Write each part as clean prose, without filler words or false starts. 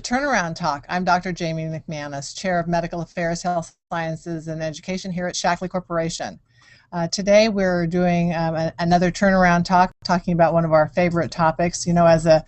Turnaround Talk. I'm Dr. Jamie McManus, Chair of Medical Affairs, Health Sciences, and Education here at Shackley Corporation. Today we're doing another turnaround talk, talking about one of our favorite topics. You know, as a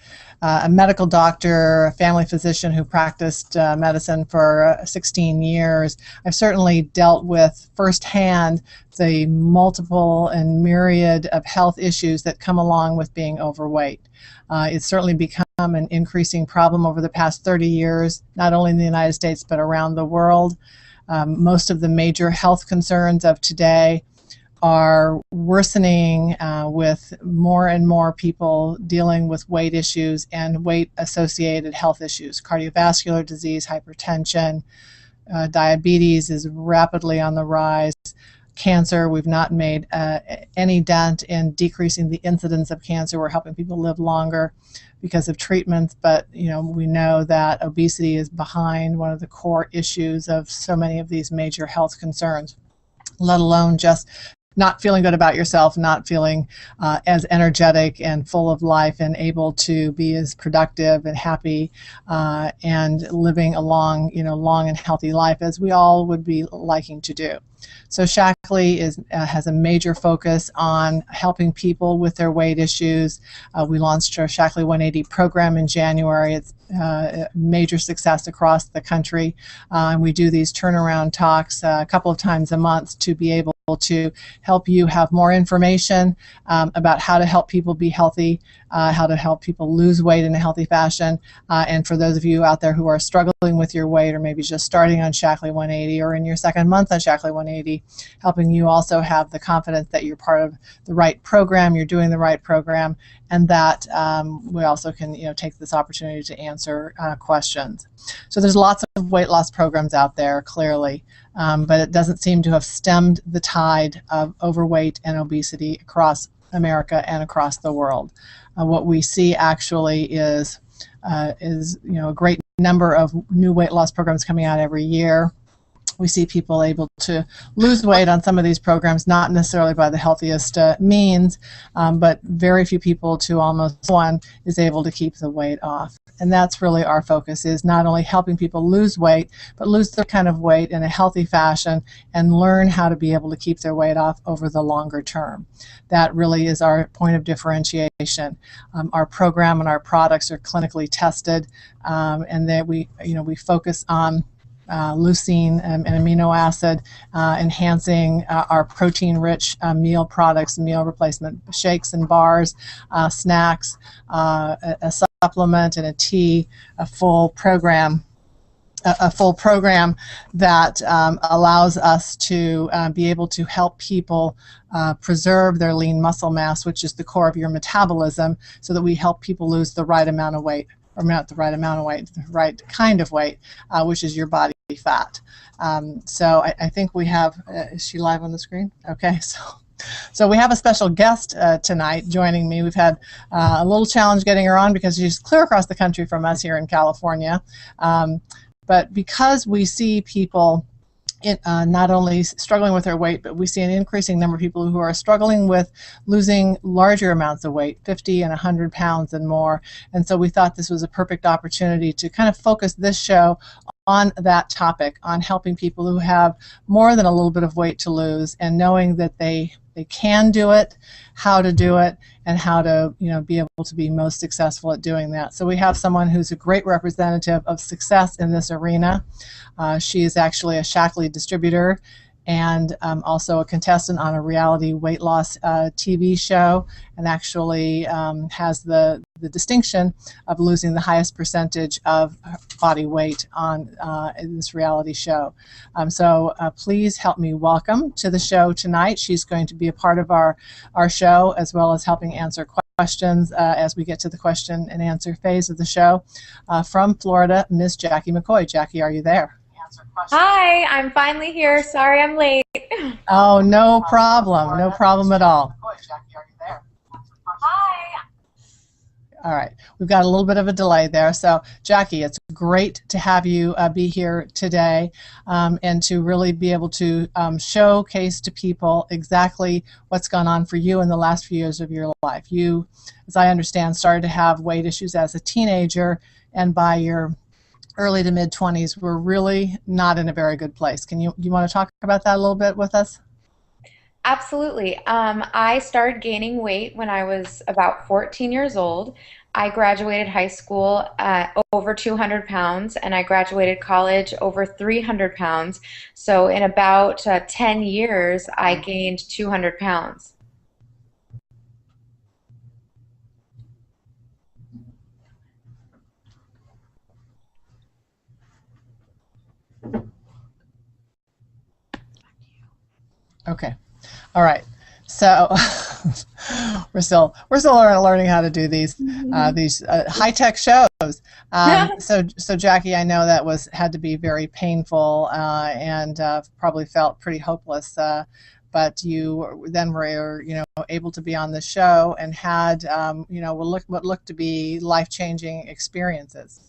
medical doctor, a family physician who practiced medicine for 16 years, I've certainly dealt with firsthand the multiple and myriad of health issues that come along with being overweight. It's certainly become an increasing problem over the past 30 years, not only in the United States but around the world. Most of the major health concerns of today are worsening with more and more people dealing with weight issues and weight-associated health issues. Cardiovascular disease, hypertension, diabetes is rapidly on the rise. Cancer, we've not made any dent in decreasing the incidence of cancer. We're helping people live longer because of treatments, but we know that obesity is behind one of the core issues of so many of these major health concerns, let alone just not feeling good about yourself, not feeling as energetic and full of life and able to be as productive and happy and living a long and healthy life as we all would be liking to do. So Shackley has a major focus on helping people with their weight issues. We launched our Shackley 180 program in January. It's a major success across the country. And we do these turnaround talks a couple of times a month to be able to help you have more information about how to help people be healthy, how to help people lose weight in a healthy fashion. And for those of you out there who are struggling with your weight or maybe just starting on Shackley 180 or in your second month on Shackley 180, helping you also have the confidence that you're part of the right program, you're doing the right program, and that we also can take this opportunity to answer questions. So there's lots of weight loss programs out there, clearly, but it doesn't seem to have stemmed the tide of overweight and obesity across America and across the world. What we see actually is a great number of new weight loss programs coming out every year. We see people able to lose weight on some of these programs, not necessarily by the healthiest means, but very few people to almost one is able to keep the weight off. And that's really our focus, is not only helping people lose weight, but lose their kind of weight in a healthy fashion and learn how to be able to keep their weight off over the longer term. That really is our point of differentiation. Our program and our products are clinically tested, and that we focus on leucine and amino acid, enhancing our protein-rich meal products, meal replacement shakes and bars, snacks, a supplement and a tea, a full program that allows us to be able to help people preserve their lean muscle mass, which is the core of your metabolism, so that we help people lose the right amount of weight, or not the right amount of weight, the right kind of weight, which is your body fat. So I think we have, is she live on the screen? Okay, so we have a special guest tonight joining me. We've had a little challenge getting her on because she's clear across the country from us here in California. But because we see people not only struggling with their weight, but we see an increasing number of people who are struggling with losing larger amounts of weight, 50 and 100 pounds and more. And so we thought this was a perfect opportunity to kind of focus this show on that topic, on helping people who have more than a little bit of weight to lose, and knowing that they can do it, how to do it, and how to be able to be most successful at doing that. So we have someone who's a great representative of success in this arena. She is actually a Shackley distributor and also a contestant on a reality weight loss TV show, and actually has the distinction of losing the highest percentage of body weight on this reality show. So please help me welcome to the show tonight. She's going to be a part of our show, as well as helping answer questions as we get to the question and answer phase of the show. From Florida, Miss Jackie McCoy. Jackie, are you there? Hi, I'm finally here. Sorry I'm late. Oh, no problem. No problem at all. Hi. All right. We've got a little bit of a delay there. So, Jackie, it's great to have you be here today and to really be able to showcase to people exactly what's gone on for you in the last few years of your life. You, as I understand, started to have weight issues as a teenager, and by your early to mid 20s were really not in a very good place. You want to talk about that a little bit with us? Absolutely. I started gaining weight when I was about 14 years old. I graduated high school at over 200 pounds, and I graduated college over 300 pounds. So in about 10 years, I gained 200 pounds. Okay. All right. So we're still learning how to do these high tech shows. So Jackie, I know that was had to be very painful and probably felt pretty hopeless. But you then were able to be on the show and had what looked to be life changing experiences.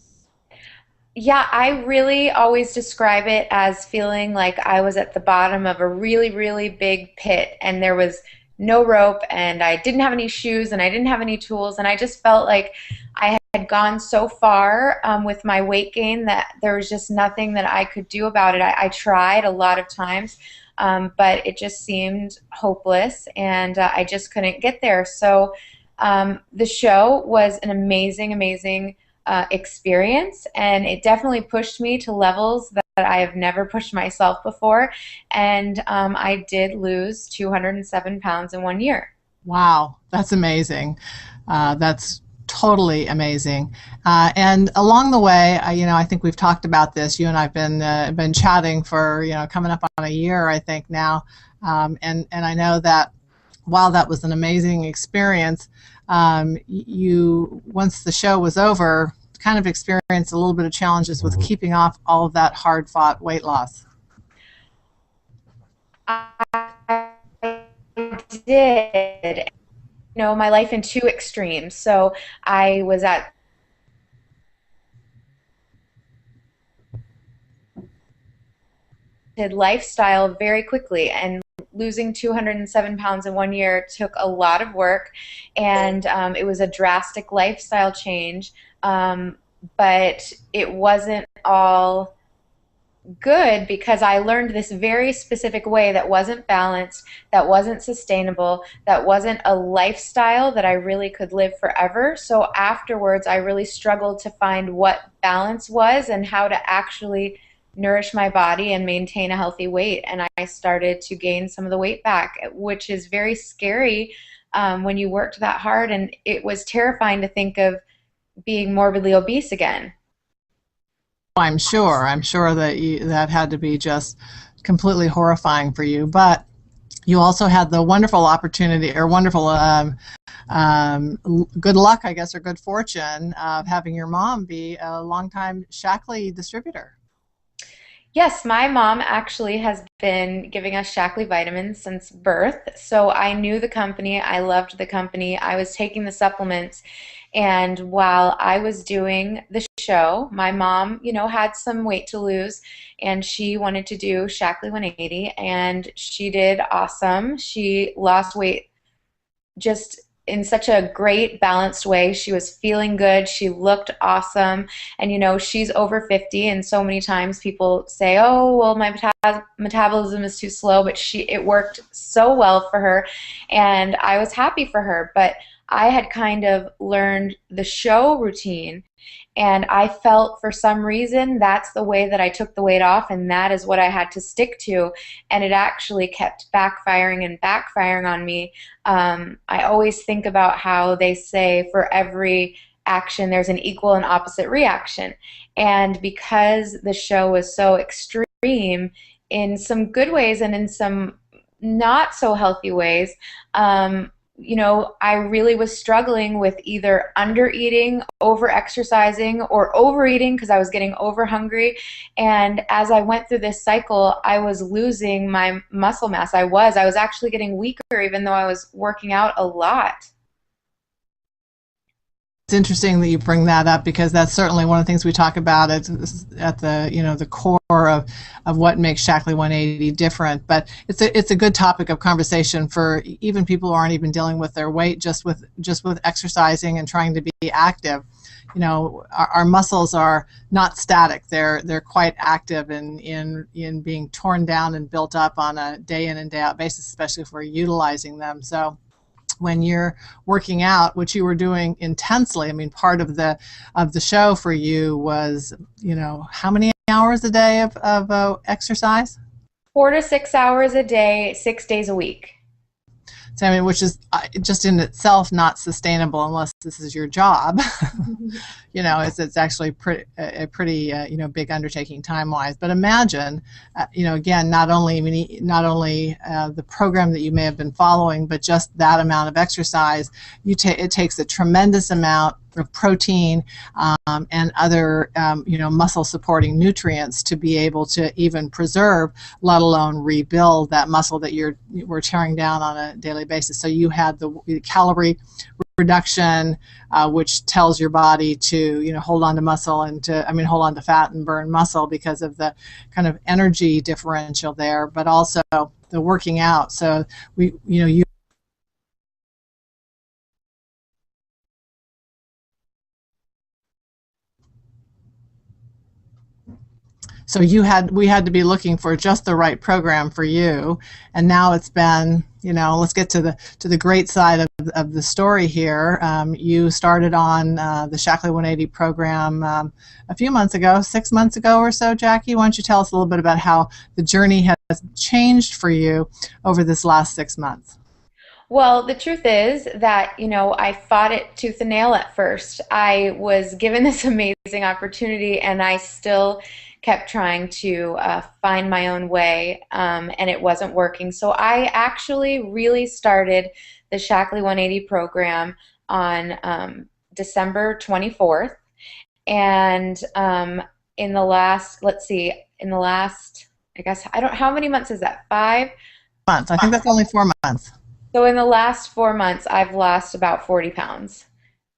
Yeah, I really always describe it as feeling like I was at the bottom of a really, really big pit and there was no rope and I didn't have any shoes and I didn't have any tools and I just felt like I had gone so far with my weight gain that there was just nothing that I could do about it. I tried a lot of times, but it just seemed hopeless and I just couldn't get there. So the show was an amazing, amazing experience, and it definitely pushed me to levels that I have never pushed myself before. And I did lose 207 pounds in 1 year. Wow, that's amazing. That's totally amazing. And along the way, I think we've talked about this. You and I've been chatting for coming up on a year, I think now. And I know that while that was an amazing experience, you once the show was over, kind of experienced a little bit of challenges with keeping off all of that hard-fought weight loss. I did, my life in two extremes. So I was at lifestyle very quickly, and losing 207 pounds in 1 year took a lot of work, and it was a drastic lifestyle change, but it wasn't all good because I learned this very specific way that wasn't balanced, that wasn't sustainable, that wasn't a lifestyle that I really could live forever. So afterwards, I really struggled to find what balance was and how to actually nourish my body and maintain a healthy weight. And I started to gain some of the weight back, which is very scary when you worked that hard. And it was terrifying to think of being morbidly obese again. I'm sure that that had to be just completely horrifying for you. But you also had the wonderful opportunity or wonderful good luck, I guess, or good fortune of having your mom be a longtime Shackley distributor. Yes, my mom actually has been giving us Shaklee vitamins since birth. So I knew the company, I loved the company, I was taking the supplements. And while I was doing the show, my mom, had some weight to lose and she wanted to do Shaklee 180 and she did awesome. She lost weight just in such a great balanced way. She was feeling good, she looked awesome, and she's over 50, and so many times people say, oh well, my metabolism is too slow, but it worked so well for her and I was happy for her. But I had kind of learned the show routine, and I felt for some reason that's the way that I took the weight off, and that is what I had to stick to. And it actually kept backfiring and backfiring on me. I always think about how they say for every action, there's an equal and opposite reaction. And because the show was so extreme in some good ways and in some not so healthy ways, I really was struggling with either under eating, over exercising, or overeating because I was getting over hungry. And as I went through this cycle, I was losing my muscle mass. I was actually getting weaker even though I was working out a lot. interesting that you bring that up because that's certainly one of the things we talk about at the the core of what makes Shaklee 180 different. But it's a good topic of conversation for even people who aren't even dealing with their weight, just with exercising and trying to be active. Our muscles are not static; they're quite active in being torn down and built up on a day in and day out basis, especially if we're utilizing them. So when you're working out, which you were doing intensely, I mean, part of the show for you was, how many hours a day of exercise? 4 to 6 hours a day, 6 days a week. So, I mean, which is just in itself not sustainable unless this is your job. It's actually a pretty big undertaking time-wise. But imagine, again, not only the program that you may have been following, but just that amount of exercise. It takes a tremendous amount of protein and other muscle supporting nutrients to be able to even preserve, let alone rebuild that muscle that we're tearing down on a daily basis. So you had the calorie reduction, which tells your body to hold on to muscle and hold on to fat and burn muscle because of the kind of energy differential there, but also the working out. So you So we had to be looking for just the right program for you, and now it's been, let's get to the great side of the story here. You started on the Shaklee 180 program a few months ago, 6 months ago or so. Jackie, why don't you tell us a little bit about how the journey has changed for you over this last 6 months? Well, the truth is that, I fought it tooth and nail at first. I was given this amazing opportunity and I still kept trying to find my own way, and it wasn't working. So I actually really started the Shaklee 180 program on December 24th. And in the last, I guess, how many months is that? 5 months. I think that's only 4 months. So in the last 4 months, I've lost about 40 pounds.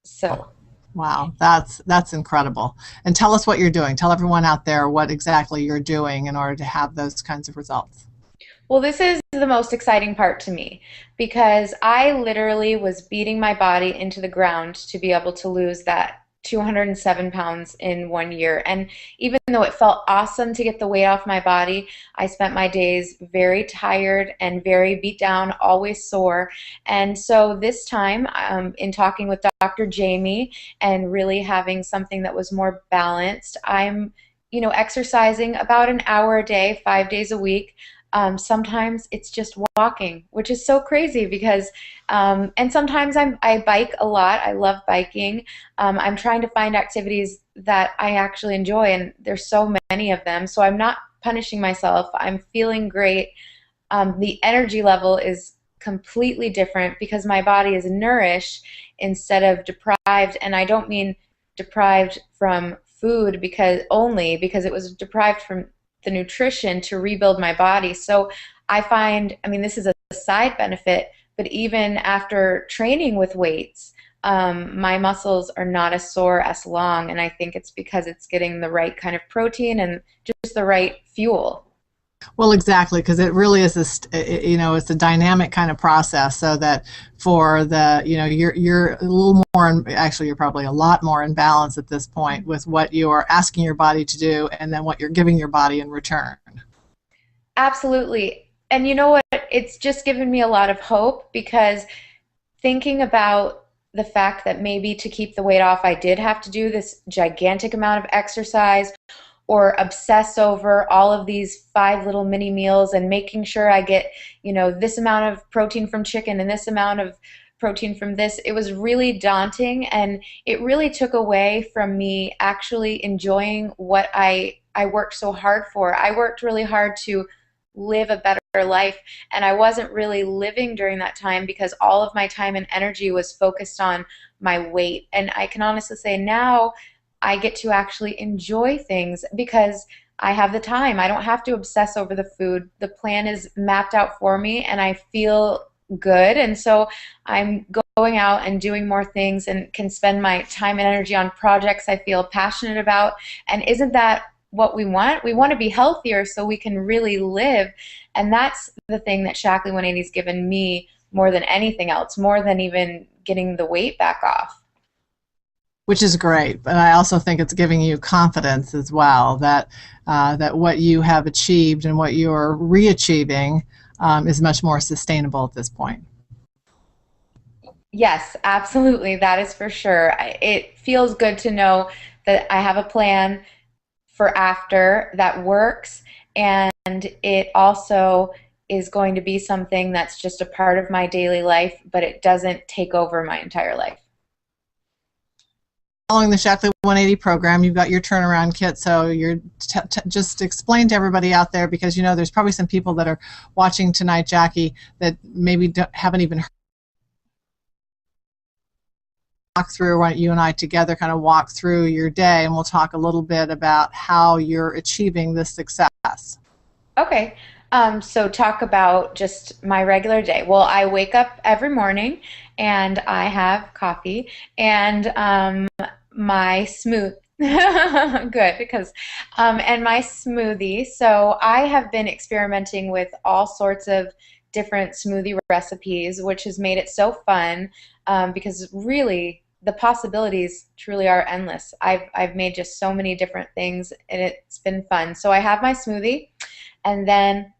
So. Wow, that's incredible. And tell us what you're doing. Tell everyone out there what exactly you're doing in order to have those kinds of results. Well, this is the most exciting part to me because I literally was beating my body into the ground to be able to lose that 207 pounds in 1 year. And even though it felt awesome to get the weight off my body, I spent my days very tired and very beat down, always sore. And so this time, in talking with Dr. Jamie and really having something that was more balanced, I'm exercising about an hour a day, 5 days a week. Sometimes it's just walking, which is so crazy because, and sometimes I bike a lot. I love biking. I'm trying to find activities that I actually enjoy, and there's so many of them. So I'm not punishing myself. I'm feeling great. The energy level is completely different because my body is nourished instead of deprived. And I don't mean deprived from food because it was deprived from the nutrition to rebuild my body. So I find, this is a side benefit, but even after training with weights, my muscles are not as sore as long, and I think it's because it's getting the right kind of protein and just the right fuel. Well, exactly, because it really is it's a dynamic kind of process. So that for you're a little more, actually, you're probably a lot more in balance at this point with what you are asking your body to do, and then what you're giving your body in return. Absolutely, and you know what? It's just given me a lot of hope because thinking about the fact that maybe to keep the weight off, I did have to do this gigantic amount of exercise or obsess over all of these 5 little mini meals and making sure I get, this amount of protein from chicken and this amount of protein from this. It was really daunting, and it really took away from me actually enjoying what I worked so hard for. I worked really hard to live a better life, and I wasn't really living during that time because all of my time and energy was focused on my weight. And I can honestly say now I get to actually enjoy things because I have the time. I don't have to obsess over the food. The plan is mapped out for me, and I feel good. And so I'm going out and doing more things and can spend my time and energy on projects I feel passionate about. And isn't that what we want? We want to be healthier so we can really live. And that's the thing that Shackley 180's given me more than anything else, more than even getting the weight back off. Which is great. But I also think it's giving you confidence as well that that what you have achieved and what you're re-achieving is much more sustainable at this point. Yes, absolutely. That is for sure. It feels good to know that I have a plan for after that works, and it also is going to be something that's just a part of my daily life, but it doesn't take over my entire life. Following the Shackley 180 program, you've got your turnaround kit. So you're just explain to everybody out there, because you know there's probably some people that are watching tonight, Jackie, that maybe haven't even walk through. Why don't you and I together kind of walk through your day, and we'll talk a little bit about how you're achieving this success. Okay. So talk about just my regular day. Well, I wake up every morning and I have coffee and my smooth good because and my smoothie. So I have been experimenting with all sorts of different smoothie recipes, which has made it so fun because really the possibilities truly are endless. I've made just so many different things and it's been fun. So I have my smoothie and then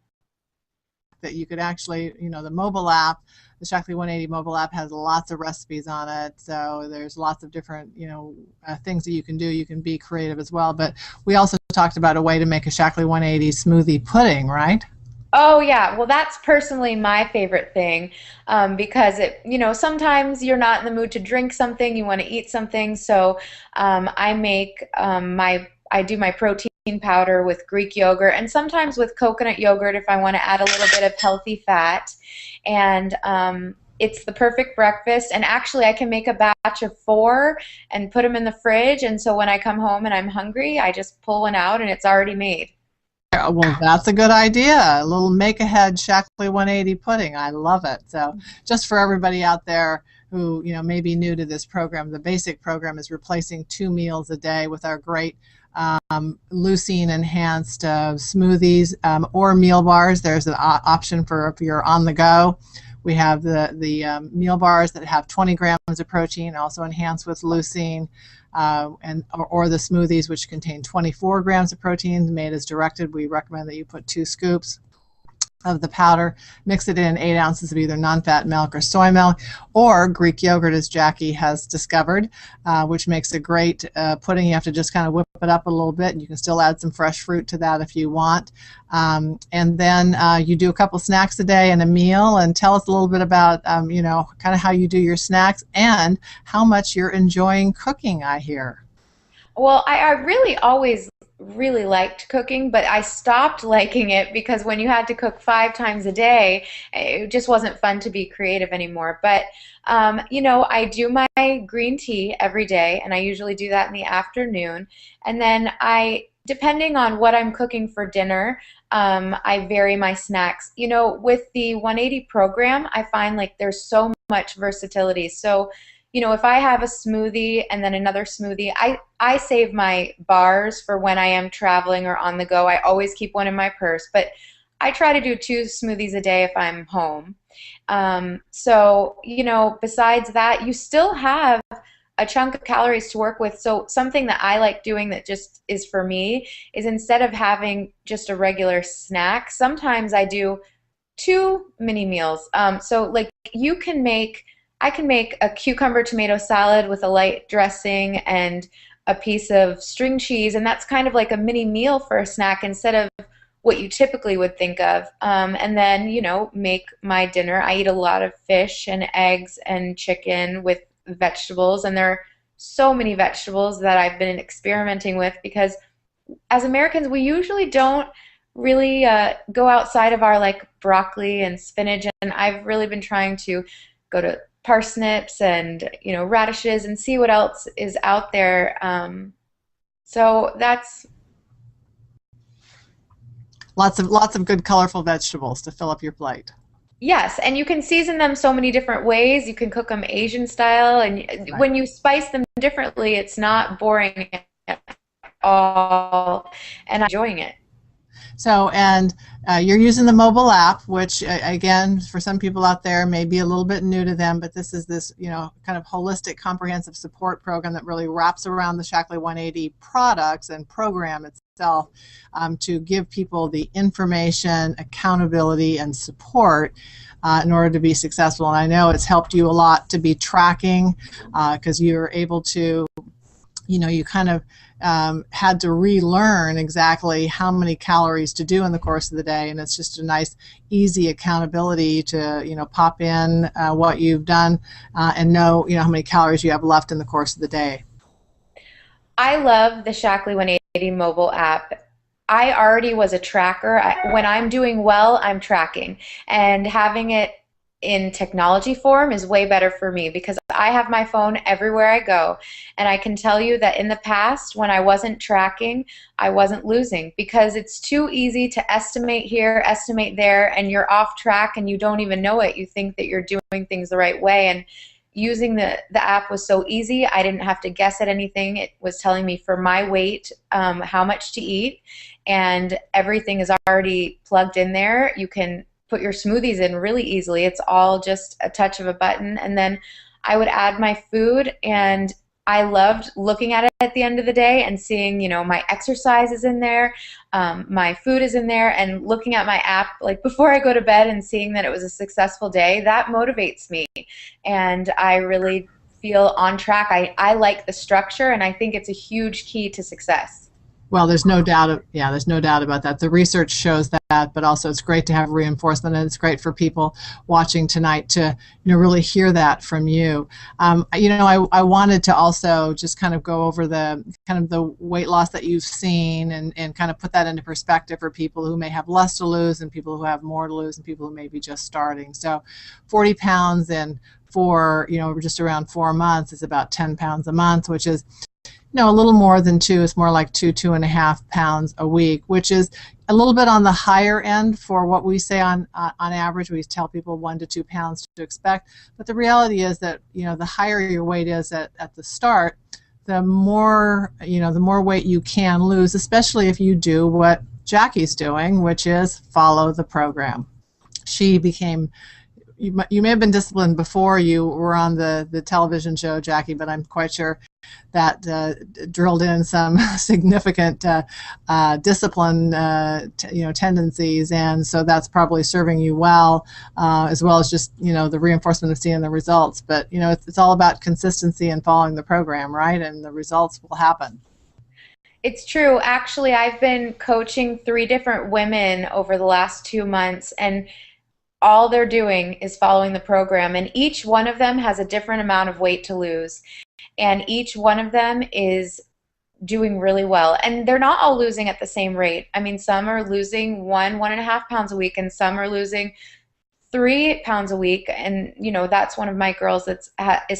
That you could actually, you know, the mobile app, the Shackley 180 mobile app has lots of recipes on it. So there's lots of different, you know, things that you can do. You can be creative as well. But we also talked about a way to make a Shackley 180 smoothie pudding, right? oh yeah, well that's personally my favorite thing because sometimes you're not in the mood to drink something, you want to eat something, so I make I do my protein powder with Greek yogurt and sometimes with coconut yogurt if I want to add a little bit of healthy fat, and it's the perfect breakfast. And actually, I can make a batch of four and put them in the fridge, and so when I come home and I'm hungry, I just pull one out and it's already made. Well, that's a good idea. A little make-ahead Shackley 180 pudding. I love it. So just for everybody out there who, you know, may be new to this program, the basic program is replacing 2 meals a day with our great leucine enhanced smoothies or meal bars. There's an option for if you're on the go. We have the meal bars that have 20 grams of protein, also enhanced with leucine, or the smoothies which contain 24 grams of protein made as directed. We recommend that you put 2 scoops of the powder, mix it in 8 ounces of either non-fat milk or soy milk, or Greek yogurt, as Jackie has discovered, which makes a great pudding. You have to just kind of whip it up a little bit, and you can still add some fresh fruit to that if you want. And then you do a couple snacks a day and a meal. And tell us a little bit about, kind of how you do your snacks and how much you're enjoying cooking, I hear. Well, I really always really liked cooking, but I stopped liking it because when you had to cook 5 times a day, it just wasn't fun to be creative anymore. But, I do my green tea every day, and I usually do that in the afternoon. And then depending on what I'm cooking for dinner, I vary my snacks. With the 180 program, I find like there's so much versatility. So, if I have a smoothie and then another smoothie, I save my bars for when I am traveling or on the go. I always keep one in my purse, but I try to do 2 smoothies a day if I'm home. So, besides that, you still have a chunk of calories to work with. So something that I like doing that just is for me is instead of having just a regular snack, sometimes I do 2 mini meals. So like I can make a cucumber tomato salad with a light dressing and a piece of string cheese, and that's kind of like a mini meal for a snack instead of what you typically would think of. And then, make my dinner. I eat a lot of fish and eggs and chicken with vegetables, and there are so many vegetables that I've been experimenting with because as Americans, we usually don't really go outside of our like broccoli and spinach, and I've really been trying to go to parsnips and radishes and see what else is out there. So that's Lots of good colorful vegetables to fill up your plate. Yes, and you can season them so many different ways. You can cook them Asian style, and Right. when you spice them differently, it's not boring at all, and I'm enjoying it. So, and you're using the mobile app, which again, for some people out there may be a little bit new to them, but this is this, kind of holistic, comprehensive support program that really wraps around the Shackley 180 products and program itself to give people the information, accountability, and support in order to be successful. And I know it's helped you a lot to be tracking because you're able to you kind of had to relearn exactly how many calories to do in the course of the day, and it's just a nice, easy accountability to pop in what you've done and know how many calories you have left in the course of the day. I love the Shackley 180 mobile app. I already was a tracker. When I'm doing well, I'm tracking. And having it in technology form is way better for me because I have my phone everywhere I go. And I can tell you that in the past, when I wasn't tracking, I wasn't losing because it's too easy to estimate here, estimate there, and you're off track and you don't even know it. You think that you're doing things the right way. And using the app was so easy. I didn't have to guess at anything. It was telling me for my weight how much to eat, and everything is already plugged in there. You can put your smoothies in really easily. It's all just a touch of a button. And then I would add my food, and I loved looking at it at the end of the day and seeing, my exercise is in there, my food is in there, and looking at my app like before I go to bed and seeing that it was a successful day, that motivates me. And I really feel on track. I like the structure, and I think it's a huge key to success. Well, there's no doubt. Yeah, there's no doubt about that. The research shows that, but also it's great to have reinforcement, and it's great for people watching tonight to really hear that from you. I wanted to also just kind of go over the weight loss that you've seen and kind of put that into perspective for people who may have less to lose and people who have more to lose and people who may be just starting. So, 40 pounds in for just around 4 months is about 10 pounds a month, which is a little more than two. It's more like 2.5 pounds a week, which is a little bit on the higher end for what we say on average. We tell people 1 to 2 pounds to expect. But the reality is that the higher your weight is at the start, the more the more weight you can lose, especially if you do what Jackie's doing, which is follow the program. She became you may have been disciplined before you were on the television show, Jackie, but I'm quite sure that drilled in some significant discipline, tendencies, and so that's probably serving you well, as well as just the reinforcement of seeing the results. But it's all about consistency and following the program, right? And the results will happen. It's true. Actually, I've been coaching 3 different women over the last 2 months, and all they're doing is following the program, and each one of them has a different amount of weight to lose, and each one of them is doing really well, and they're not all losing at the same rate. I mean, some are losing 1.5 pounds a week, and some are losing 3 pounds a week, and that's one of my girls is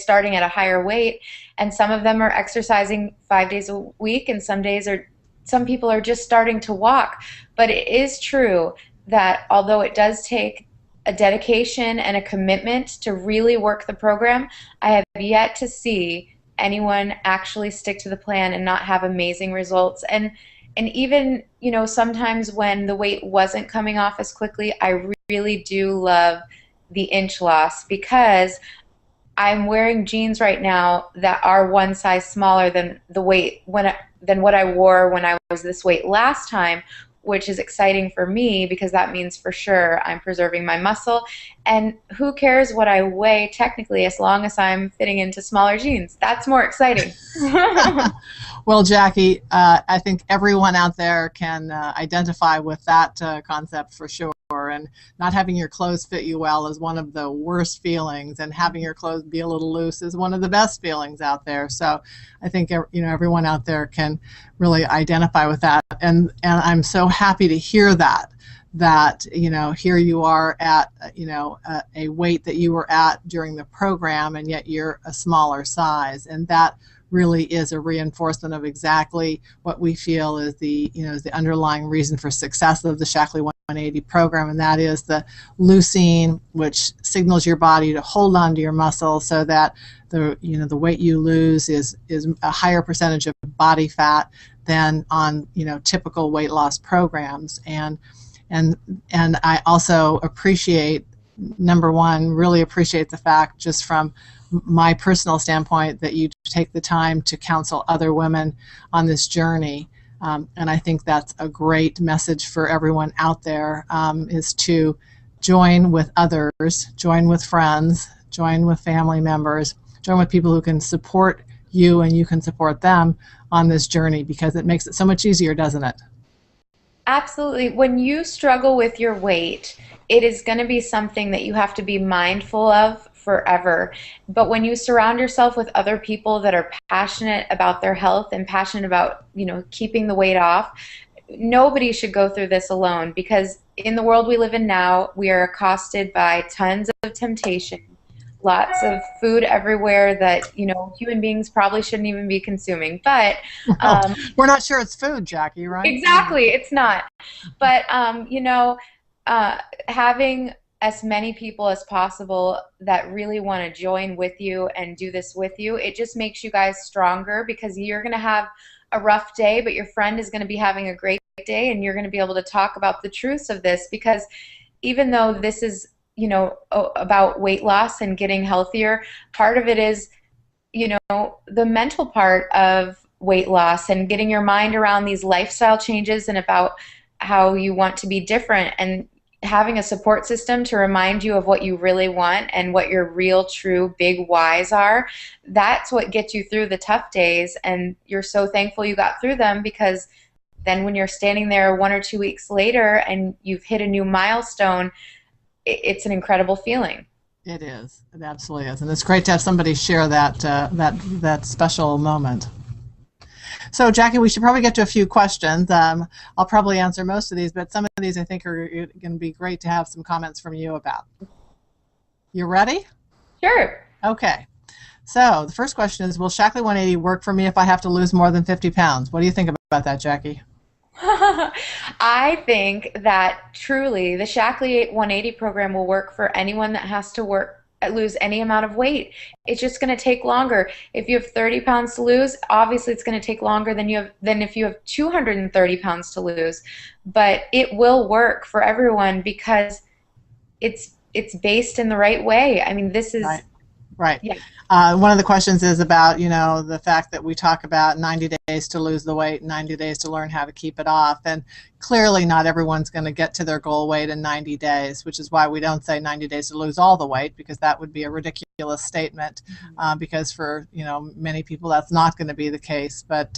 starting at a higher weight, and some of them are exercising 5 days a week, and some people are just starting to walk. But it is true that although it does take a dedication and a commitment to really work the program, I have yet to see anyone actually stick to the plan and not have amazing results. And even, sometimes when the weight wasn't coming off as quickly, I really do love the inch loss because I'm wearing jeans right now that are one size smaller than than what I wore when I was this weight last time, which is exciting for me because that means for sure I'm preserving my muscle. And who cares what I weigh technically as long as I'm fitting into smaller jeans? That's more exciting. Well, Jackie, I think everyone out there can identify with that concept for sure. And not having your clothes fit you well is one of the worst feelings, and having your clothes be a little loose is one of the best feelings out there. So I think everyone out there can really identify with that, and I'm so happy to hear that here you are at a weight that you were at during the program, and yet you're a smaller size, and that really is a reinforcement of exactly what we feel is the, is the underlying reason for success of the Shaklee 180 program, and that is the leucine, which signals your body to hold on to your muscles so that the weight you lose is a higher percentage of body fat than on typical weight loss programs. And I also appreciate, number one, really appreciate the fact, just from my personal standpoint, that you take the time to counsel other women on this journey. And I think that's a great message for everyone out there, is to join with others, join with friends, join with family members, join with people who can support you and you can support them on this journey, because it makes it so much easier, doesn't it? Absolutely. When you struggle with your weight, it is going to be something that you have to be mindful of forever. But when you surround yourself with other people that are passionate about their health and passionate about, keeping the weight off, nobody should go through this alone, because in the world we live in now, we are accosted by tons of temptation. Lots of food everywhere that human beings probably shouldn't even be consuming. But we're not sure it's food, Jackie, right? Exactly, it's not. But having as many people as possible that really want to join with you and do this with you, it just makes you guys stronger, because you're going to have a rough day, but your friend is going to be having a great day, and you're going to be able to talk about the truths of this. Because even though this is about weight loss and getting healthier, part of it is, the mental part of weight loss and getting your mind around these lifestyle changes and about how you want to be different, and having a support system to remind you of what you really want and what your real, true, big whys are. That's what gets you through the tough days, and you're so thankful you got through them, because then when you're standing there 1 or 2 weeks later and you've hit a new milestone, it's an incredible feeling. It is. It absolutely is, and it's great to have somebody share that special moment. So, Jackie, we should probably get to a few questions. I'll probably answer most of these, but some of these I think are going to be great to have some comments from you about. You ready? Sure. Okay. So the first question is, will Shaklee 180 work for me if I have to lose more than 50 pounds? What do you think about that, Jackie? I think that truly the Shaklee 180 program will work for anyone that has to lose any amount of weight. It's just going to take longer. If you have 30 pounds to lose, obviously it's going to take longer than if you have 230 pounds to lose. But it will work for everyone, because it's based in the right way. I mean, this is right. Yeah. One of the questions is about, the fact that we talk about 90 days to lose the weight, 90 days to learn how to keep it off. And clearly not everyone's going to get to their goal weight in 90 days, which is why we don't say 90 days to lose all the weight, because that would be a ridiculous statement, because for, many people that's not going to be the case. But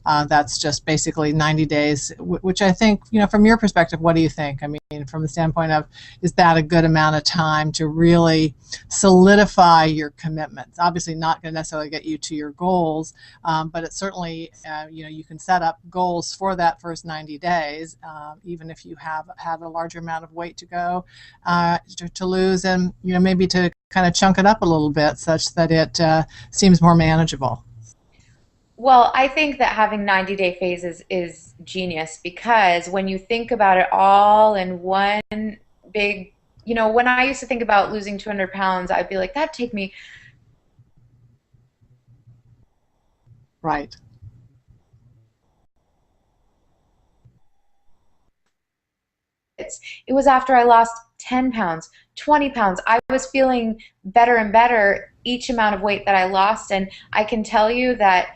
that's just basically 90 days, which I think, from your perspective, what do you think? I mean, from the standpoint of, is that a good amount of time to really solidify your commitment? It's obviously not going to necessarily get you to your goals, but it certainly, you can set up goals for that first 90 days, even if you have had a larger amount of weight to go to lose, and maybe to kind of chunk it up a little bit such that it seems more manageable. Well, I think that having 90-day phases is genius, because when you think about it all in one big, when I used to think about losing 200 pounds, I'd be like, that'd take me. Right. It was after I lost 10 pounds, 20 pounds. I was feeling better and better each amount of weight that I lost, and I can tell you that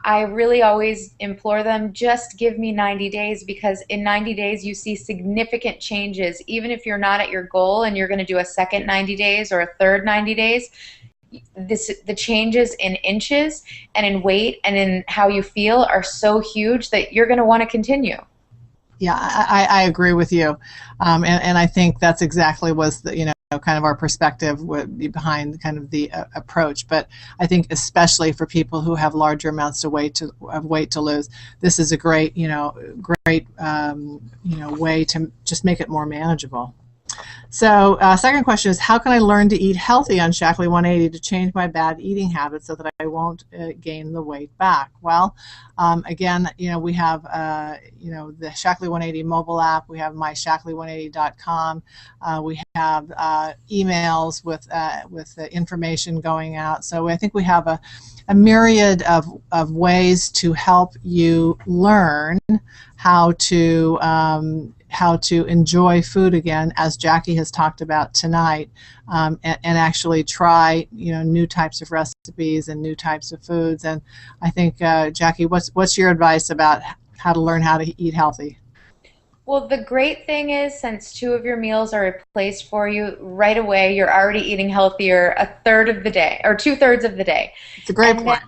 I really always implore them, just give me 90 days, because in 90 days you see significant changes. Even if you're not at your goal and you're going to do a second 90 days or a third 90 days, the changes in inches and in weight and in how you feel are so huge that you're going to want to continue. Yeah, I agree with you, and I think that's exactly was the kind of our perspective behind kind of the approach. But I think especially for people who have larger amounts of weight to lose, this is a great way to just make it more manageable. So, second question is, how can I learn to eat healthy on Shaklee 180 to change my bad eating habits so that I won't gain the weight back? Well, again, we have, the Shaklee 180 mobile app. We have myshaklee180.com. We have emails with information going out. So I think we have a myriad of ways to help you learn how to enjoy food again, as Jackie has talked about tonight, and actually try new types of recipes and new types of foods. And I think Jackie, what's your advice about how to learn how to eat healthy? Well, the great thing is, since two of your meals are replaced for you right away, you're already eating healthier a third of the day or two-thirds of the day. It's a great And then, point.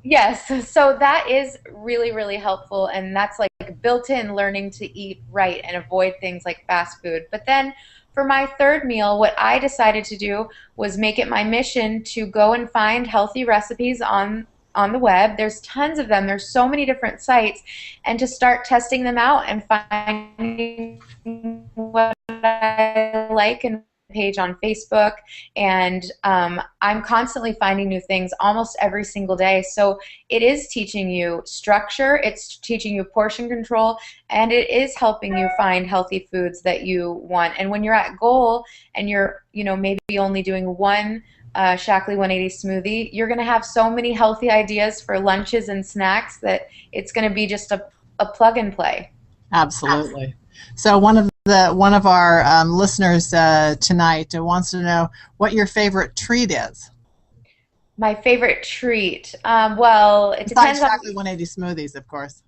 yes, so that is really, really helpful. And that's like built in learning to eat right and avoid things like fast food. But then for my third meal, what I decided to do was make it my mission to go and find healthy recipes on the web. There's tons of them. There's so many different sites, and to start testing them out and finding what I like and page on Facebook. And I'm constantly finding new things almost every single day. So it is teaching you structure, it's teaching you portion control, and it is helping you find healthy foods that you want. And when you're at goal and you're, maybe only doing one Shaklee 180 smoothie, you're going to have so many healthy ideas for lunches and snacks that it's going to be just a plug and play. Absolutely. So one of our listeners tonight wants to know what your favorite treat is. My favorite treat. Well, it Besides depends on. Shaklee 180 smoothies, of course.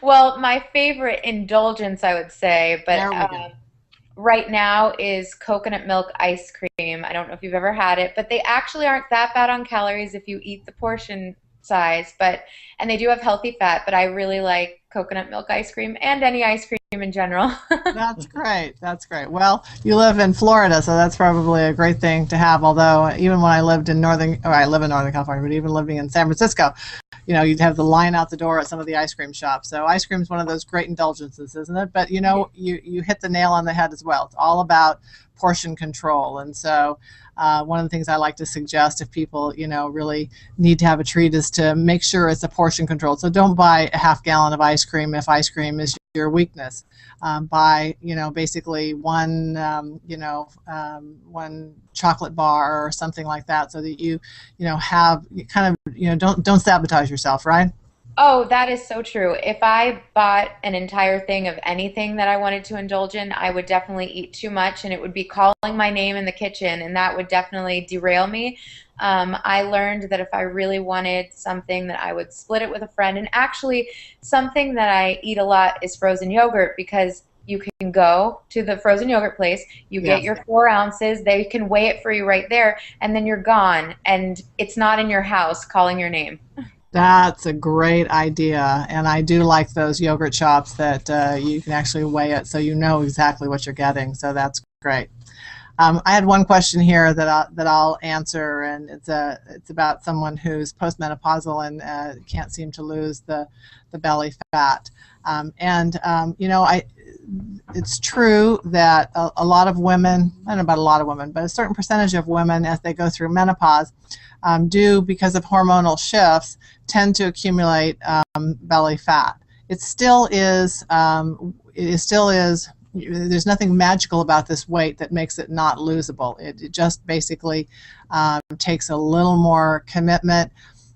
Well, my favorite indulgence, I would say, but There we go. right now is coconut milk ice cream. I don't know if you've ever had it, but they actually aren't that bad on calories if you eat the portion size, and they do have healthy fat, but I really like coconut milk ice cream and any ice cream in general. That's great. That's great. Well, you live in Florida, so that's probably a great thing to have. Although, even when I lived in I live in Northern California, but even living in San Francisco, you'd have the line out the door at some of the ice cream shops. So ice cream is one of those great indulgences, isn't it? But, you hit the nail on the head as well. It's all about portion control. And so one of the things I like to suggest if people, really need to have a treat is to make sure it's a portion control. So don't buy a half gallon of ice cream if ice cream is your weakness. Buy, basically one chocolate bar or something like that, so that have kind of, don't sabotage yourself, right? Oh, that is so true. If I bought an entire thing of anything that I wanted to indulge in, I would definitely eat too much, and it would be calling my name in the kitchen, and that would definitely derail me. I learned that if I really wanted something, that I would split it with a friend. And actually, something that I eat a lot is frozen yogurt, because you can go to the frozen yogurt place, you get Yes. your 4 ounces, they can weigh it for you right there, and then you're gone, and it's not in your house calling your name. That's a great idea, and I do like those yogurt shops that you can actually weigh it, so you know exactly what you're getting. So that's great. I had one question here that I'll answer, and it's about someone who's postmenopausal and can't seem to lose the belly fat. It's true that a lot of women, I don't know about a lot of women, but a certain percentage of women, as they go through menopause, do, because of hormonal shifts, tend to accumulate belly fat. It still is. There's nothing magical about this weight that makes it not losable. It just basically takes a little more commitment,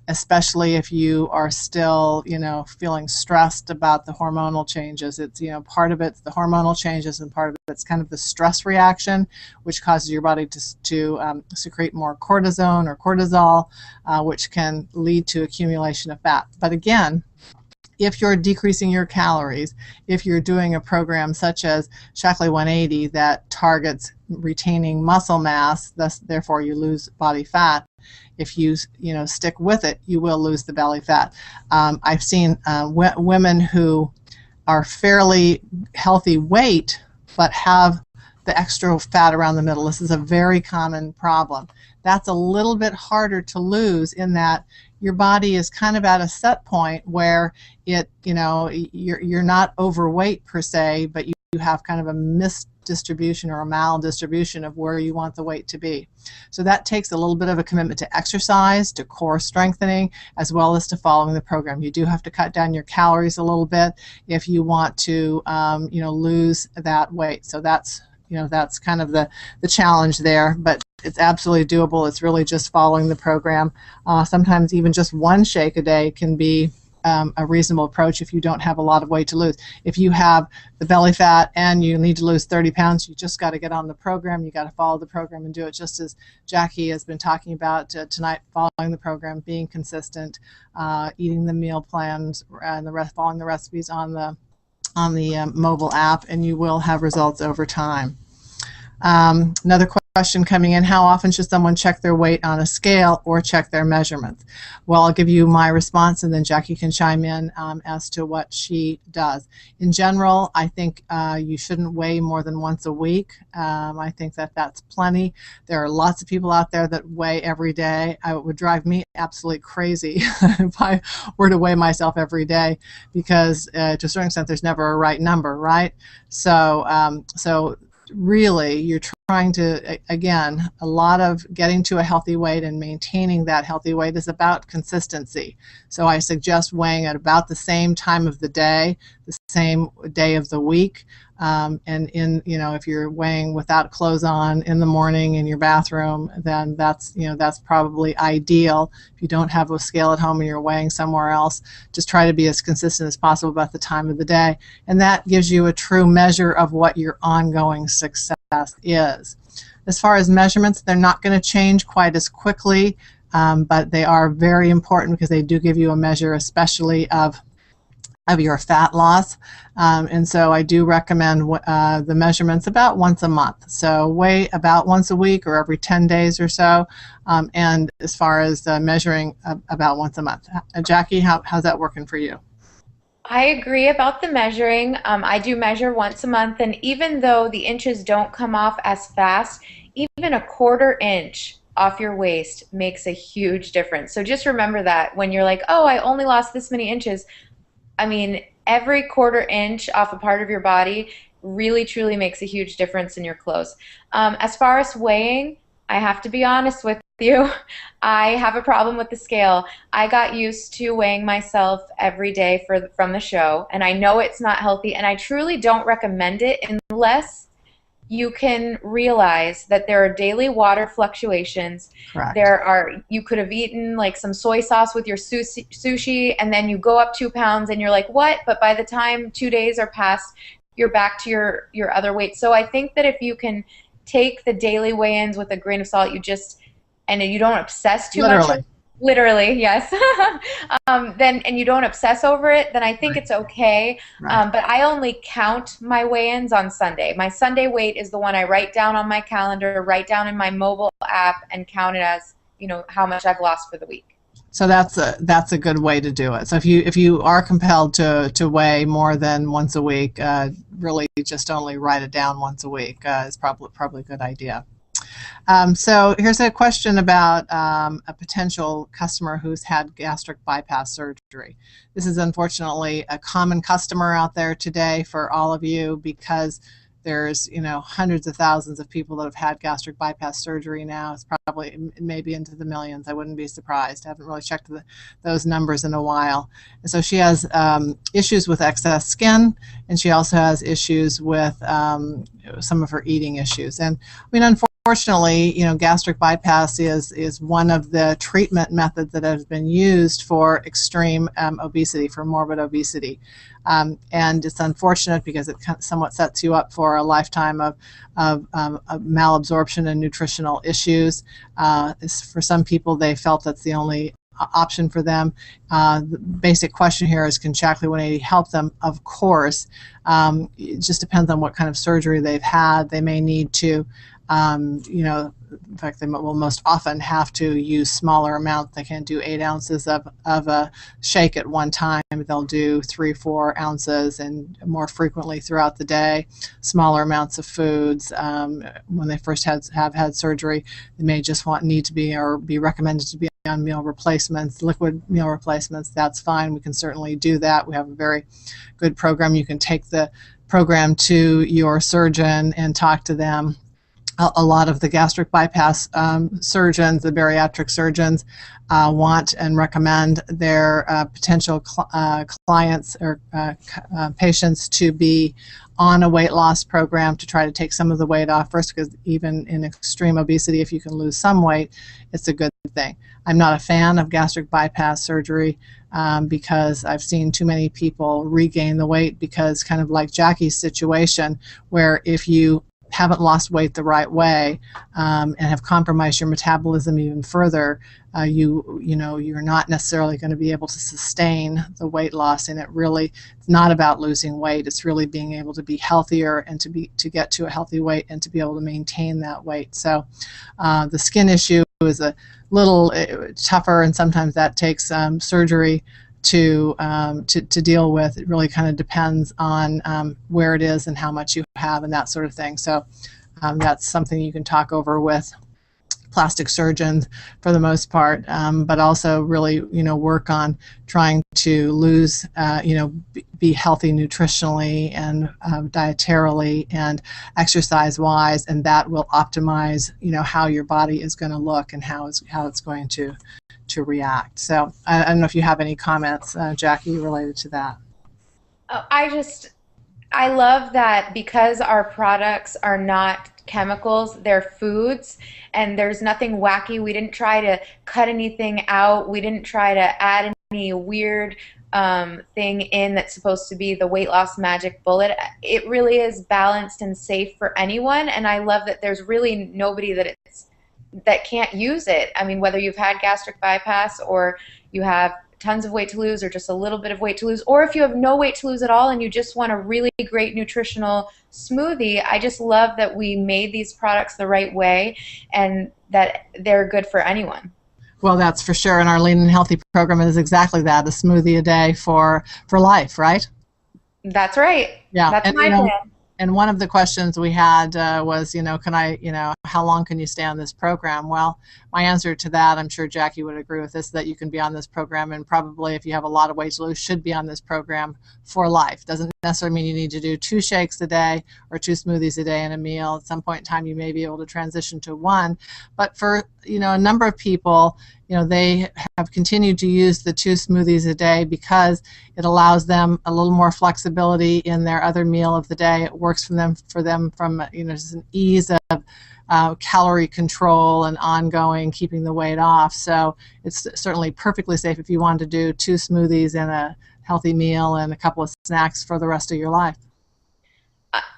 especially if you are still, feeling stressed about the hormonal changes. It's, part of it's the hormonal changes, and part of it's kind of the stress reaction, which causes your body to secrete more cortisone or cortisol, which can lead to accumulation of fat. But again, if you're decreasing your calories, if you're doing a program such as Shaklee 180 that targets retaining muscle mass, therefore you lose body fat, if you stick with it, you will lose the belly fat. I've seen women who are fairly healthy weight but have the extra fat around the middle. This is a very common problem. That's a little bit harder to lose, in that your body is kind of at a set point where you're not overweight per se, but you have kind of a misdistribution or a maldistribution of where you want the weight to be. So that takes a little bit of a commitment to exercise, to core strengthening, as well as to following the program. You do have to cut down your calories a little bit if you want to lose that weight. So that's kind of the challenge there, but it's absolutely doable. It's really just following the program. Sometimes even just one shake a day can be a reasonable approach if you don't have a lot of weight to lose. If you have the belly fat and you need to lose 30 pounds, you just got to get on the program. You got to follow the program and do it just as Jackie has been talking about tonight, following the program, being consistent, eating the meal plans, and following the recipes on the mobile app, and you will have results over time. Another question coming in: how often should someone check their weight on a scale or check their measurements? Well, I'll give you my response, and then Jackie can chime in as to what she does. In general, I think you shouldn't weigh more than once a week. I think that's plenty. There are lots of people out there that weigh every day. It would drive me absolutely crazy if I were to weigh myself every day, because to a certain extent there's never a right number, right? So really, you're trying to, again, a lot of getting to a healthy weight and maintaining that healthy weight is about consistency. So I suggest weighing at about the same time of the day, the same day of the week. And if you're weighing without clothes on in the morning in your bathroom, then that's probably ideal. If you don't have a scale at home and you're weighing somewhere else, just try to be as consistent as possible about the time of the day. And that gives you a true measure of what your ongoing success is. As far as measurements, they're not going to change quite as quickly, but they are very important because they do give you a measure, especially of your fat loss. And so I do recommend the measurements about once a month. So weigh about once a week or every 10 days or so. And as far as measuring, about once a month. Jackie, how's that working for you? I agree about the measuring. I do measure once a month, and even though the inches don't come off as fast, even a quarter inch off your waist makes a huge difference. So just remember that when you're like, oh, I only lost this many inches. I mean, every quarter inch off a part of your body really, truly makes a huge difference in your clothes. As far as weighing, I have to be honest with you. I have a problem with the scale. I got used to weighing myself every day from the show, and I know it's not healthy, and I truly don't recommend it unless you can realize that there are daily water fluctuations. Correct. You could have eaten like some soy sauce with your sushi, and then you go up 2 pounds and you're like, what? But by the time 2 days are past, you're back to your other weight. So I think that if you can take the daily weigh-ins with a grain of salt, and you don't obsess too much. Literally, yes. And you don't obsess over it, then I think it's okay. Right. But I only count my weigh-ins on Sunday. My Sunday weight is the one I write down on my calendar, write down in my mobile app, and count it as, how much I've lost for the week. So that's a good way to do it. So if you are compelled to weigh more than once a week, really just only write it down once a week is probably a good idea. So here's a question about a potential customer who's had gastric bypass surgery. This is unfortunately a common customer out there today for all of you, because there's hundreds of thousands of people that have had gastric bypass surgery now. It's probably maybe into the millions. I wouldn't be surprised. I haven't really checked those numbers in a while. And so she has issues with excess skin, and she also has issues with some of her eating issues. And I mean, unfortunately, gastric bypass is one of the treatment methods that has been used for extreme obesity, for morbid obesity. And it's unfortunate because it somewhat sets you up for a lifetime of malabsorption and nutritional issues. For some people, they felt that's the only option for them. The basic question here is, can Shaklee 180 help them? Of course. It just depends on what kind of surgery they've had. They may need to in fact, they will most often have to use smaller amounts. They can't do 8 ounces of a shake at one time. They'll do 3, 4 ounces, and more frequently throughout the day. Smaller amounts of foods. When they first have had surgery, they may just need to be or be recommended to be on meal replacements, liquid meal replacements. That's fine. We can certainly do that. We have a very good program. You can take the program to your surgeon and talk to them. A lot of the gastric bypass surgeons, the bariatric surgeons, want and recommend their potential clients or patients to be on a weight loss program to try to take some of the weight off first, because even in extreme obesity, if you can lose some weight, it's a good thing. I'm not a fan of gastric bypass surgery because I've seen too many people regain the weight, because kind of like Jackie's situation, where if you haven't lost weight the right way and have compromised your metabolism even further, you're not necessarily going to be able to sustain the weight loss. And it's not about losing weight. It's really being able to be healthier and to get to a healthy weight and to be able to maintain that weight. So the skin issue is a little tougher, and sometimes that takes surgery to deal with. It really kind of depends on where it is and how much you have and that sort of thing. So that's something you can talk over with plastic surgeons for the most part, but also really work on trying to lose, be healthy nutritionally and dietarily and exercise wise, and that will optimize how your body is going to look and how it's going to react. So I don't know if you have any comments, Jackie, related to that. I love that because our products are not chemicals, they're foods, and there's nothing wacky. We didn't try to cut anything out. We didn't try to add any weird thing in that's supposed to be the weight loss magic bullet. It really is balanced and safe for anyone, and I love that there's really nobody that can't use it. I mean, whether you've had gastric bypass or you have tons of weight to lose or just a little bit of weight to lose, or if you have no weight to lose at all and you just want a really great nutritional smoothie, I just love that we made these products the right way and that they're good for anyone. Well, that's for sure. And our Lean and Healthy program is exactly that, a smoothie a day for life, right? That's right. Yeah. That's my plan. And one of the questions we had was, how long can you stay on this program? Well, my answer to that, I'm sure Jackie would agree with this, that you can be on this program, and probably if you have a lot of weight to lose, should be on this program for life. Doesn't necessarily mean you need to do 2 shakes a day or 2 smoothies a day and a meal. At some point in time, you may be able to transition to 1. But for, a number of people, they have continued to use the 2 smoothies a day because it allows them a little more flexibility in their other meal of the day. It works for them from just an ease of calorie control and ongoing keeping the weight off. So it's certainly perfectly safe if you want to do 2 smoothies and a healthy meal and a couple of snacks for the rest of your life.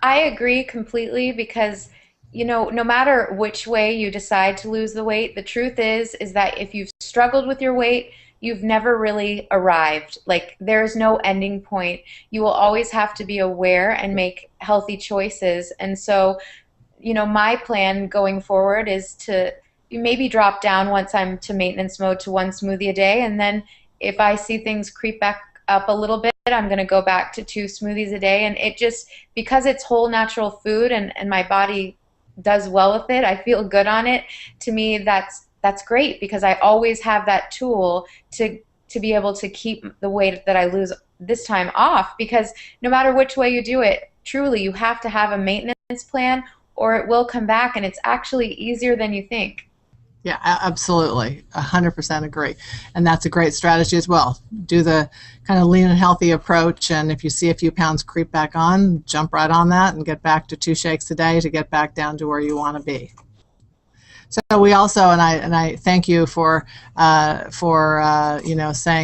I agree completely because no matter which way you decide to lose the weight, the truth is that if you've struggled with your weight, you've never really arrived. Like, there's no ending point. You will always have to be aware and make healthy choices. And so, my plan going forward is to maybe drop down once I'm to maintenance mode to 1 smoothie a day. And then if I see things creep back up a little bit, I'm going to go back to 2 smoothies a day. And it just, because it's whole natural food and my body does well with it, I feel good on it. To me, that's great because I always have that tool to be able to keep the weight that I lose this time off, because no matter which way you do it, truly you have to have a maintenance plan or it will come back, and it's actually easier than you think. Yeah, absolutely. 100% agree. And that's a great strategy as well. Do the kind of lean and healthy approach, and if you see a few pounds creep back on, jump right on that and get back to 2 shakes a day to get back down to where you want to be. So we also, and I thank you for saying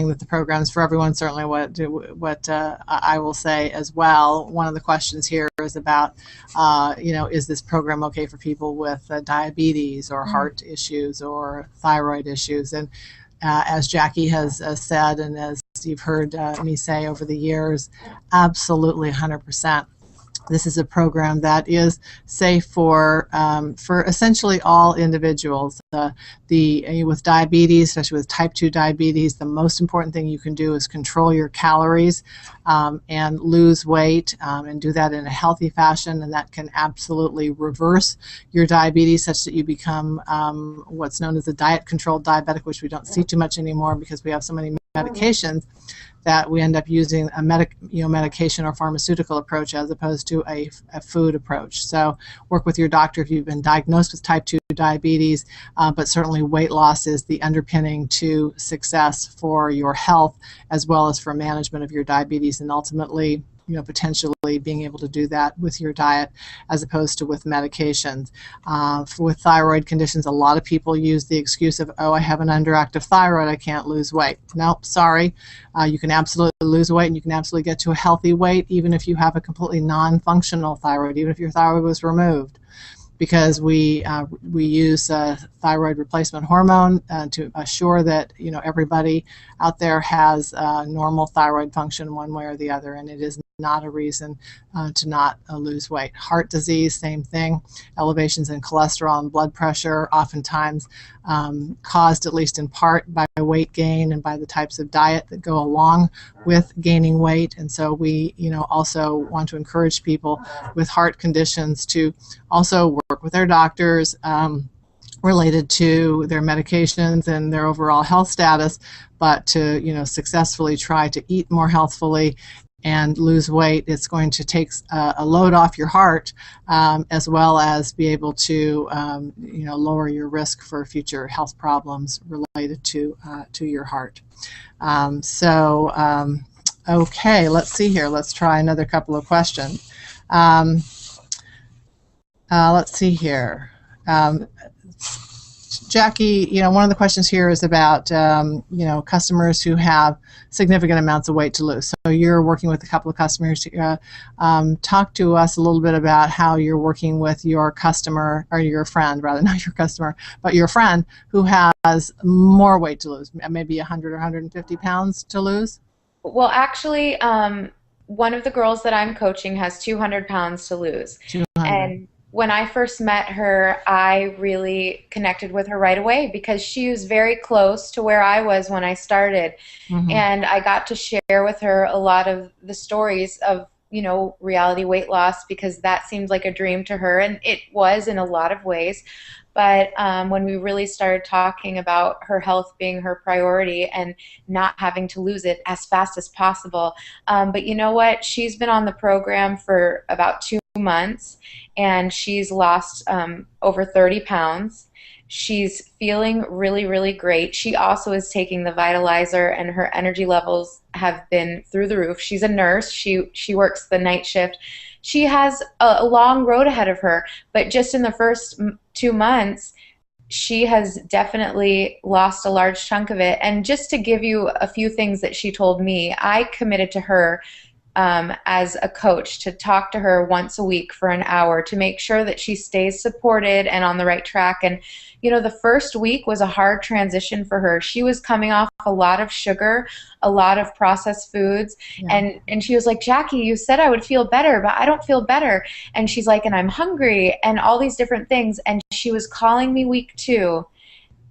that the program's for everyone. Certainly, what I will say as well. One of the questions here is about, is this program okay for people with diabetes or heart issues or thyroid issues? And as Jackie has said, and as you've heard me say over the years, absolutely 100%. This is a program that is safe for essentially all individuals. With diabetes, especially with type 2 diabetes, the most important thing you can do is control your calories and lose weight, and do that in a healthy fashion, and that can absolutely reverse your diabetes such that you become what's known as a diet-controlled diabetic, which we don't see too much anymore because we have so many medications, that we end up using a medication or pharmaceutical approach as opposed to a food approach. So work with your doctor if you've been diagnosed with type 2 diabetes, but certainly weight loss is the underpinning to success for your health as well as for management of your diabetes, and ultimately potentially being able to do that with your diet as opposed to with medications. With thyroid conditions, a lot of people use the excuse of, oh, I have an underactive thyroid, I can't lose weight. No, sorry. You can absolutely lose weight, and you can absolutely get to a healthy weight even if you have a completely non-functional thyroid, even if your thyroid was removed, because we use thyroid replacement hormone to assure that everybody out there has normal thyroid function one way or the other, and it is not a reason to not lose weight. Heart disease, same thing. Elevations in cholesterol and blood pressure, oftentimes caused, at least in part, by weight gain and by the types of diet that go along with gaining weight. And so we also want to encourage people with heart conditions to also work with their doctors related to their medications and their overall health status, but to successfully try to eat more healthfully and lose weight. It's going to take a load off your heart, as well as be able to lower your risk for future health problems related to your heart. Okay, let's see here. Let's try another couple of questions. Let's see here. Jackie, one of the questions here is about, customers who have significant amounts of weight to lose. So you're working with a couple of customers. Talk to us a little bit about how you're working with your customer, or your friend, rather, not your customer, but your friend who has more weight to lose, maybe 100 or 150 pounds to lose. Well, actually, one of the girls that I'm coaching has 200 pounds to lose. 200. And when I first met her, I really connected with her right away because she was very close to where I was when I started. Mm-hmm. And I got to share with her a lot of the stories of, reality weight loss, because that seemed like a dream to her, and it was in a lot of ways. But when we really started talking about her health being her priority and not having to lose it as fast as possible. But you know what? She's been on the program for about 2 months, and she's lost over 30 pounds. She's feeling really, really great. She also is taking the Vitalizer, and her energy levels have been through the roof. She's a nurse. She works the night shift. She has a long road ahead of her, but just in the first 2 months, she has definitely lost a large chunk of it. And just to give you a few things that she told me, I committed to her as a coach to talk to her once a week for an hour to make sure that she stays supported and on the right track. And the first week was a hard transition for her. She was coming off a lot of sugar, a lot of processed foods, yeah. and she was like, Jackie, you said I would feel better, but I don't feel better. And she's like, and I'm hungry, and all these different things. And she was calling me week 2,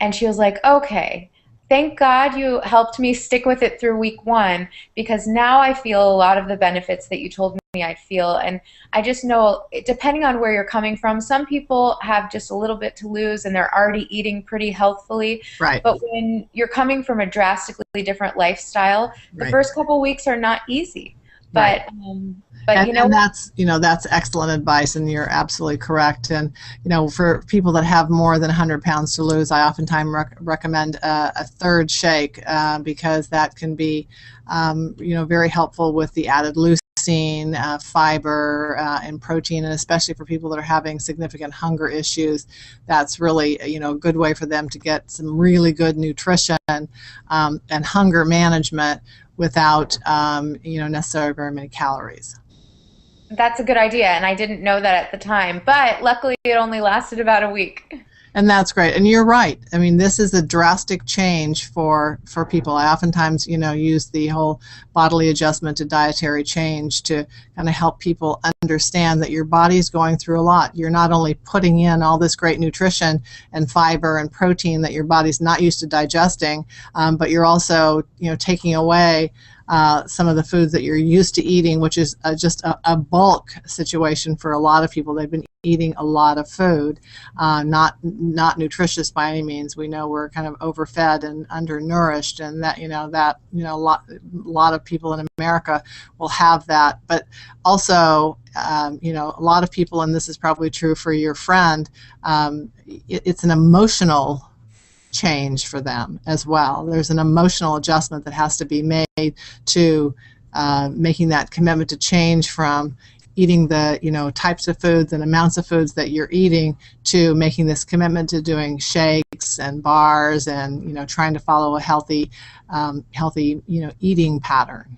and she was like, okay, thank God you helped me stick with it through week 1, because now I feel a lot of the benefits that you told me I'd feel. And I just know, depending on where you're coming from, some people have just a little bit to lose and they're already eating pretty healthfully. Right. But when you're coming from a drastically different lifestyle, the right. first couple weeks are not easy. But right. And that's excellent advice, and you're absolutely correct. And for people that have more than 100 pounds to lose, I oftentimes recommend a third shake, because that can be very helpful with the added leucine, fiber, and protein, and especially for people that are having significant hunger issues, that's really a good way for them to get some really good nutrition and hunger management without necessarily very many calories. That's a good idea, and I didn't know that at the time, but luckily it only lasted about a week. And that's great. And you're right. I mean, this is a drastic change for people. I oftentimes, use the whole bodily adjustment to dietary change to kind of help people understand that your body's going through a lot. You're not only putting in all this great nutrition and fiber and protein that your body's not used to digesting, but you're also, taking away some of the foods that you're used to eating, which is just a bulk situation for a lot of people. They've been eating a lot of food, not nutritious by any means. We know we're kind of overfed and undernourished, and that a lot of people in America will have that. But also, a lot of people, and this is probably true for your friend, it's an emotional change for them as well. There's an emotional adjustment that has to be made to making that commitment to change from eating the types of foods and amounts of foods that you're eating to making this commitment to doing shakes and bars and trying to follow a healthy eating pattern.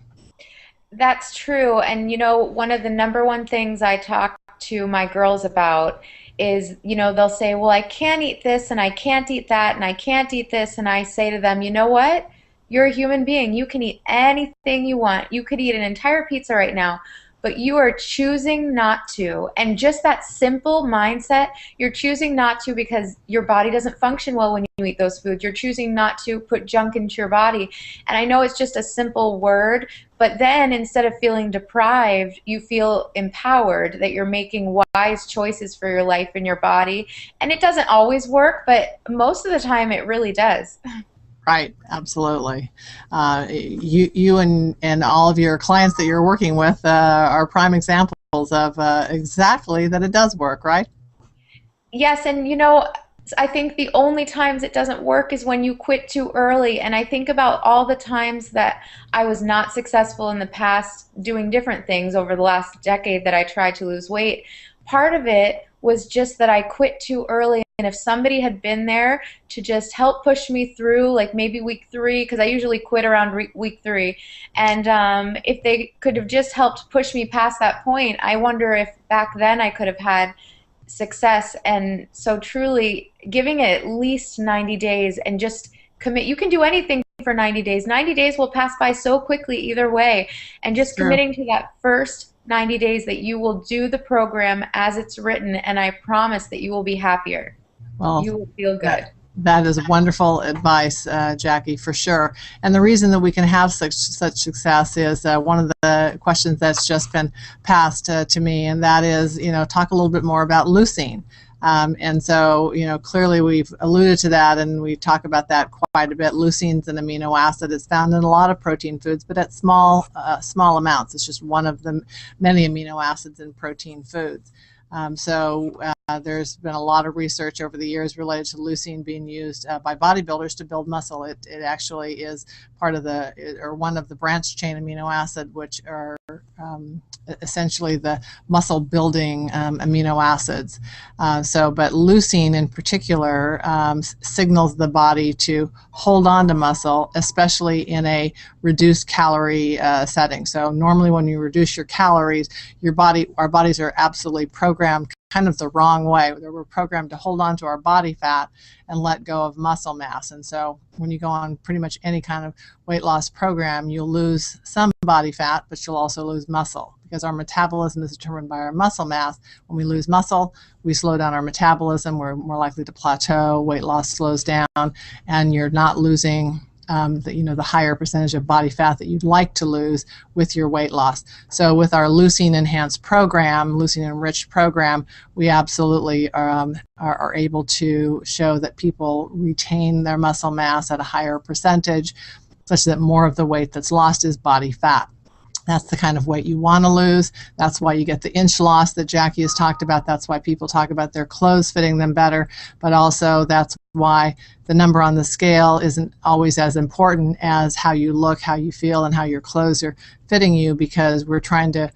That's true. And one of the number one things I talk to my girls about is, they'll say, well, I can't eat this and I can't eat that and I can't eat this. And I say to them, you know what? You're a human being. You can eat anything you want. You could eat an entire pizza right now, but you are choosing not to. And just that simple mindset, you're choosing not to because your body doesn't function well when you eat those foods. You're choosing not to put junk into your body. And I know it's just a simple word, but then instead of feeling deprived, you feel empowered that you're making wise choices for your life and your body. And it doesn't always work, but most of the time it really does. Right, absolutely. You and all of your clients that you're working with are prime examples of exactly that it does work, right? Yes, and I think the only times it doesn't work is when you quit too early. And I think about all the times that I was not successful in the past doing different things over the last decade that I tried to lose weight. Part of it was just that I quit too early. And if somebody had been there to just help push me through, like maybe week 3, because I usually quit around week 3, and if they could have just helped push me past that point, I wonder if back then I could have had success. And so truly giving it at least 90 days and just commit. You can do anything for 90 days. 90 days will pass by so quickly either way. And just committing to that first 90 days that you will do the program as it's written, and I promise that you will be happier. Well, you will feel good. That is wonderful advice, Jackie, for sure. And the reason that we can have such success is one of the questions that's just been passed to me, and that is, talk a little bit more about leucine. And so, clearly we've alluded to that, and we talk about that quite a bit. Leucine's an amino acid. It's found in a lot of protein foods, but at small amounts. It's just one of the many amino acids in protein foods. There's been a lot of research over the years related to leucine being used by bodybuilders to build muscle. It actually is part of one of the branched chain amino acid, which are essentially the muscle building amino acids. But leucine in particular signals the body to hold on to muscle, especially in a reduced calorie setting. So normally when you reduce your calories, our bodies are absolutely programmed kind of the wrong way. We're programmed to hold on to our body fat and let go of muscle mass. And so when you go on pretty much any kind of weight loss program, you'll lose some body fat, but you'll also lose muscle because our metabolism is determined by our muscle mass. When we lose muscle, we slow down our metabolism. We're more likely to plateau. Weight loss slows down, and you're not losing the higher percentage of body fat that you'd like to lose with your weight loss. So with our leucine enhanced program, leucine enriched program, we absolutely are able to show that people retain their muscle mass at a higher percentage, such that more of the weight that's lost is body fat. That's the kind of weight you want to lose. That's why you get the inch loss that Jackie has talked about. That's why people talk about their clothes fitting them better. But also that's why the number on the scale isn't always as important as how you look, how you feel, and how your clothes are fitting you, because we're trying to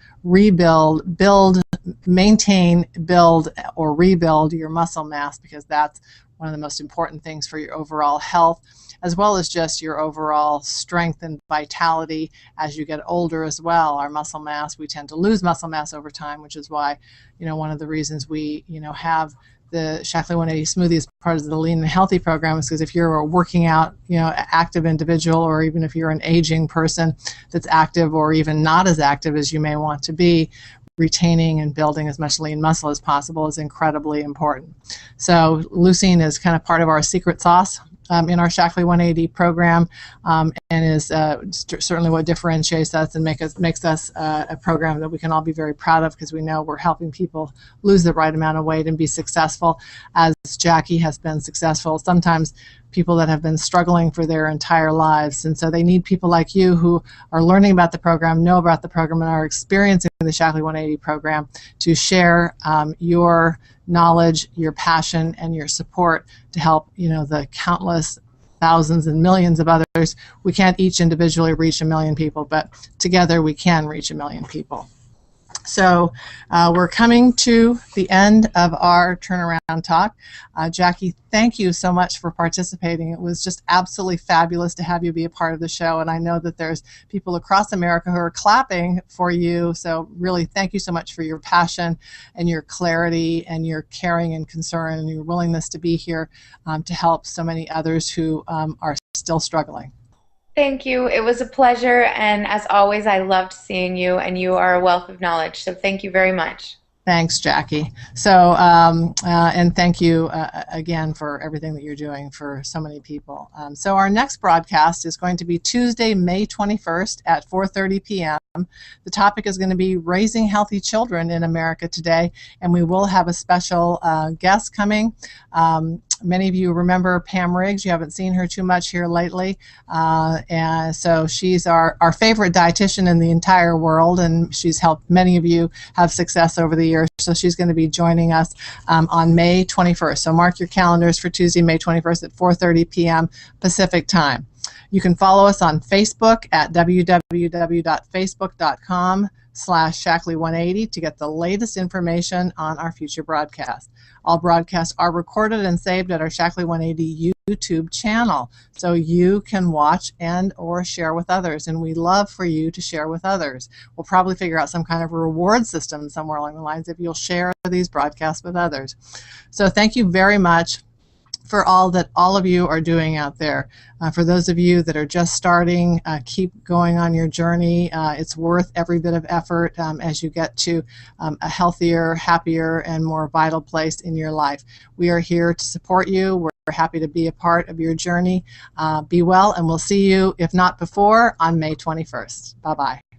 maintain, build, or rebuild your muscle mass, because that's one of the most important things for your overall health, as well as just your overall strength and vitality as you get older as well. Our muscle mass, we tend to lose muscle mass over time, which is why, one of the reasons we, have the Shaklee 180 smoothie as part of the Lean and Healthy program is because if you're a working out, active individual, or even if you're an aging person that's active or even not as active as you may want to be, retaining and building as much lean muscle as possible is incredibly important. So leucine is kind of part of our secret sauce in our Shaklee 180 program, and is certainly what differentiates us and makes us a program that we can all be very proud of, because we know we're helping people lose the right amount of weight and be successful, as Jackie has been successful. Sometimes people that have been struggling for their entire lives, and so they need people like you who are learning about the program, know about the program, and are experiencing the Shaklee 180 program to share your knowledge, your passion, and your support to help the countless thousands and millions of others. We can't each individually reach 1 million people, but together we can reach 1 million people. So we're coming to the end of our turnaround talk. Jackie, thank you so much for participating. It was just absolutely fabulous to have you be a part of the show, and I know that there's people across America who are clapping for you. So really, thank you so much for your passion and your clarity and your caring and concern and your willingness to be here to help so many others who are still struggling. Thank you. It was a pleasure, and as always, I loved seeing you, and you are a wealth of knowledge, so thank you very much. Thanks, Jackie. So, and thank you again for everything that you're doing for so many people. So our next broadcast is going to be Tuesday, May 21st at 4:30 p.m. The topic is going to be raising healthy children in America today, and we will have a special guest coming. Many of you remember Pam Riggs. You haven't seen her too much here lately. And so she's our favorite dietitian in the entire world, and she's helped many of you have success over the years. So she's going to be joining us on May 21st. So mark your calendars for Tuesday, May 21st at 4:30 p.m. Pacific time. You can follow us on Facebook at www.facebook.com/Shaklee180 to get the latest information on our future broadcasts. All broadcasts are recorded and saved at our Shaklee 180 YouTube channel, so you can watch and or share with others, and we love for you to share with others. We'll probably figure out some kind of a reward system somewhere along the lines if you'll share these broadcasts with others. So thank you very much for all that all of you are doing out there. For those of you that are just starting, keep going on your journey. It's worth every bit of effort as you get to a healthier, happier, and more vital place in your life. We are here to support you. We're happy to be a part of your journey. Be well, and we'll see you, if not before, on May 21st. Bye-bye.